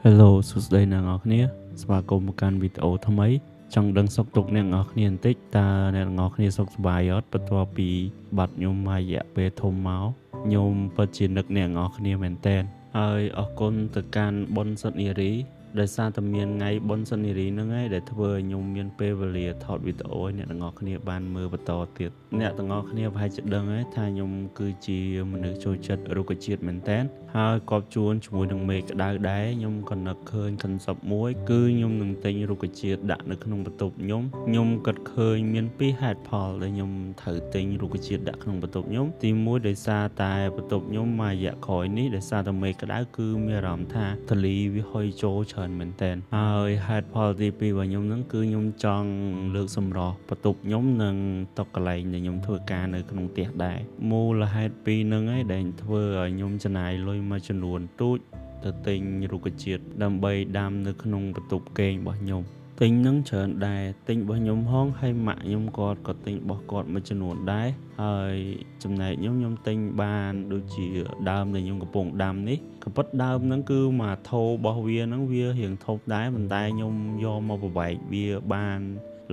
Hello សួស្តីអ្នកនរគ្នាស្វាគមន៍មកកាន់វីដេអូថ្មីចង់ដឹងសុខទុក្ខអ្នកនរគ្នាបន្តិចតើអ្នកនរគ្នាសុខសប្បាយអត់បន្ទាប់ពីបាត់ខ្ញុំមួយរយៈពេលធំមកខ្ញុំពិតជានឹកអ្នកនរគ្នាមែនតើហើយអរគុណទៅកាន់បុណ្យសន្និរីដោយសារតែមានថ្ងៃបុណ្យសន្និរីហ្នឹងឯងដែលធ្វើឲ្យខ្ញុំមានពេលវេលាថតវីដេអូឲ្យអ្នកទាំងអស់គ្នាបានមើលបន្តទៀតអ្នកទាំងអស់គ្នាប្រហែលជាដឹងហើយថាខ្ញុំគឺជាមនុស្សចូលចិត្តរុក្ខជាតិមែនតើហើយគប់ជួនជាមួយនឹងមេក្តៅដែរខ្ញុំក៏នឹកឃើញ concept មួយគឺខ្ញុំនឹងទិញរុក្ខជាតិដាក់នៅក្នុងបន្ទប់ខ្ញុំគិតឃើញមានពីរហេតុផលដែលខ្ញុំត្រូវទិញរុក្ខជាតិដាក់ក្នុងបន្ទប់ខ្ញុំទីមួយដោយសារតែបន្ទប់ខ្ញុំមួយរយៈក្រោយនេះដោយសារតែមេក្តៅគឺមានអារម្មណ៍ថាទលីវាហុយចូលច្រើនមែនតើហើយហេតុផលទីពីររបស់ខ្ញុំហ្នឹងគឺខ្ញុំចង់លើកសម្រស់បន្ទប់ខ្ញុំនិងតុកន្លែងដែលខ្ញុំធ្វើការនៅក្នុងផ្ទះដែរមូលហេតុពីរហ្នឹងឯងដែលធ្វើឲ្យខ្ញុំចំណាយលុយមួយចំនួនទូចទៅទិញរុក្ខជាតិដើម្បីដាំនៅក្នុងបន្ទប់គេងរបស់ខ្ញុំទិញនឹងច្រើនដែរទិញរបស់ខ្ញុំហងហើយម៉ាក់ខ្ញុំគាត់ក៏ទិញរបស់គាត់មួយចំនួនដែរហើយចំណែកខ្ញុំទិញបានដូចជាដើមដែលខ្ញុំកំពុងដាំនេះក៏ប៉ុតដើមហ្នឹងគឺមកថោរបស់វាហ្នឹងវារៀងធំដែរប៉ុន្តែខ្ញុំយកមកប្រវែកវាបាន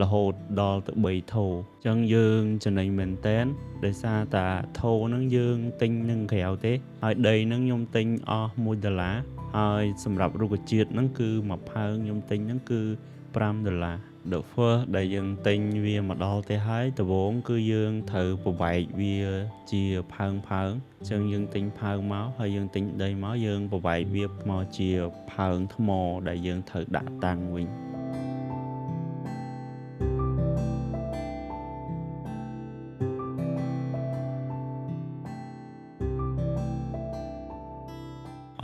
រហូតដល់ទៅ3ថូអញ្ចឹងយើងចំណេញមែនតែនដោយសារតាថូហ្នឹងយើងទិញនឹងក្រៅទេហើយដីហ្នឹងខ្ញុំទិញអស់$1ហើយសម្រាប់រុក្ខជាតិហ្នឹងគឺមួយផើងខ្ញុំទិញហ្នឹងគឺ$5 The first ដែលយើងទិញវាមកដល់ទេហើយដំបូងគឺយើងត្រូវប្រវែកវាជាផើងអញ្ចឹងយើងទិញផើងមកហើយយើងទិញដីមកយើងប្រវែកវាមកជាផើងថ្មដែលយើងត្រូវដាក់តាំងវិញ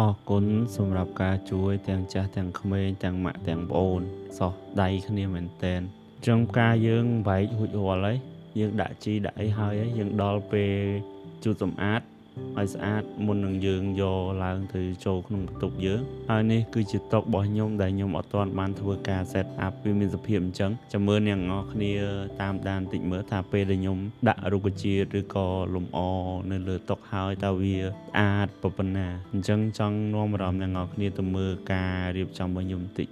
អរគុណសម្រាប់ការជួយទាំងចាស់ទាំងក្មេងទាំងម៉ាក់ទាំងប្អូនសោះដៃគ្នាមែនតែនចឹងការយើងបែករួចរាល់ហើយយើងដាក់ជីដាក់អីហើយយើងដល់ពេលជូតសម្អាតឲ្យស្អាតមុននឹងយើងយកឡើងទៅចូលក្នុងបន្ទប់យើងហើយនេះគឺជាតុរបស់ខ្ញុំដែលខ្ញុំអត់ទាន់បានធ្វើការ set up វាមានសភាពអញ្ចឹងចាំមើលអ្នកនរគ្នាតាមដានតិចមើលថាពេលដែលខ្ញុំដាក់រុក្ខជាតិឬក៏លំអនៅលើតុហើយតើវាស្អាតប៉ុណ្ណាអញ្ចឹងចង់នាំអារម្មណ៍អ្នកនរគ្នាទៅមើលការរៀបចំរបស់ខ្ញុំបន្តិច